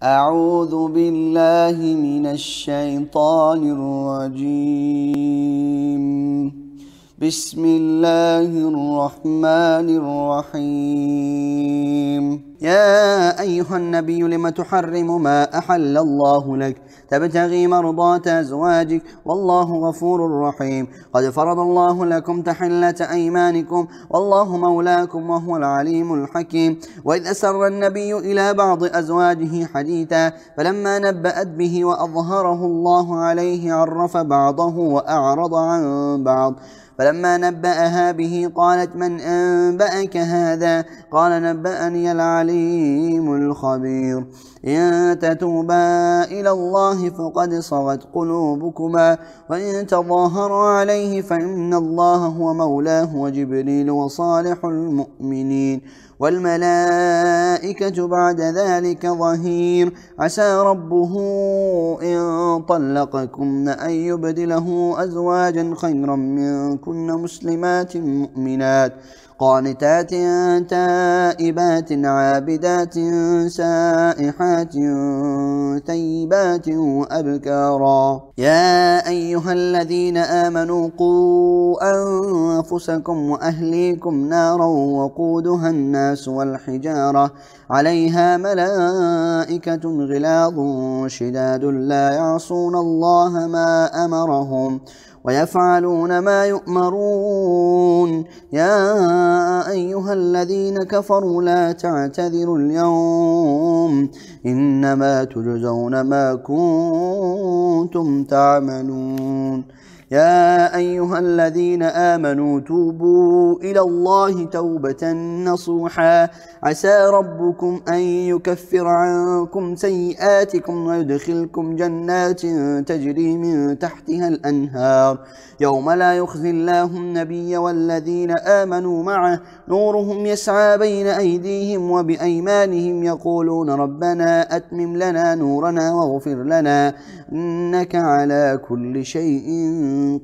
أعوذ بالله من الشيطان الرجيم. بسم الله الرحمن الرحيم. يا أيها النبي لم تحرم ما أحل الله لك تبتغي مرضات أزواجك والله غفور رحيم. قد فرض الله لكم تحلة أيمانكم والله مولاكم وهو العليم الحكيم. وإذ أسر النبي إلى بعض أزواجه حديثا فلما نبأت به وأظهره الله عليه عرف بعضه وأعرض عن بعض. فلما نبأها به قالت من أنبأك هذا؟ قال نبأني العليم الخبير. إن تتوبا إلى الله فقد صغت قلوبكما وإن تظاهرا عليه فإن الله هو مولاه وجبريل وصالح المؤمنين والملائكة بعد ذلك ظهير. عسى ربه إن طلقكن أن يبدله أزواجا خيرا منكن مسلمات مؤمنات قانتات تائبات عابدات سائحات ثيبات وأبكارا. يا أيها الذين آمنوا قوا أنفسكم وأهليكم نارا وقودها الناس والحجارة عليها ملائكة غلاظ شداد لا يعصون الله ما أمرهم ويفعلون ما يؤمرون. يا أيها الذين كفروا لا تعتذروا اليوم إنما تجزون ما كنتم تعملون. يا أيها الذين آمنوا توبوا إلى الله توبة نصوحا عسى ربكم أن يكفر عنكم سيئاتكم ويدخلكم جنات تجري من تحتها الأنهار يوم لا يخزي الله النبي والذين آمنوا معه نورهم يسعى بين أيديهم وبأيمانهم يقولون ربنا أتمم لنا نورنا واغفر لنا إنك على كل شيء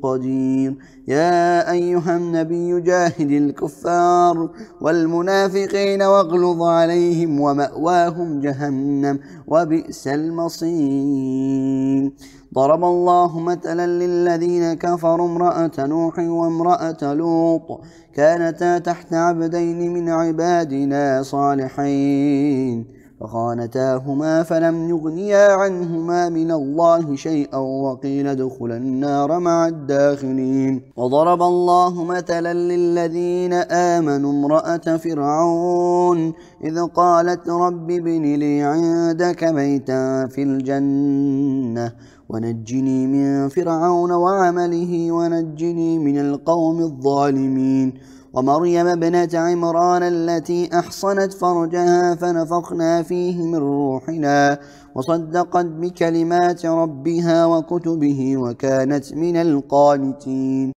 قدير. يا أيها النبي جاهد الكفار والمنافقين واغلظ عليهم ومأواهم جهنم وبئس المصير. ضرب الله مثلا للذين كفروا امرأة نوح وامرأة لوط كانتا تحت عبدين من عبادنا صالحين فخانتاهما فلم يغنيا عنهما من الله شيئا وقيل ادخلا النار مع الداخلين. وضرب الله مثلا للذين آمنوا امرأة فرعون إذ قالت رب ابن لي عندك بيتا في الجنة ونجني من فرعون وعمله ونجني من القوم الظالمين. ومريم ابنة عمران التي أحصنت فرجها فنفخنا فيه من روحنا وصدقت بكلمات ربها وكتبه وكانت من القانتين.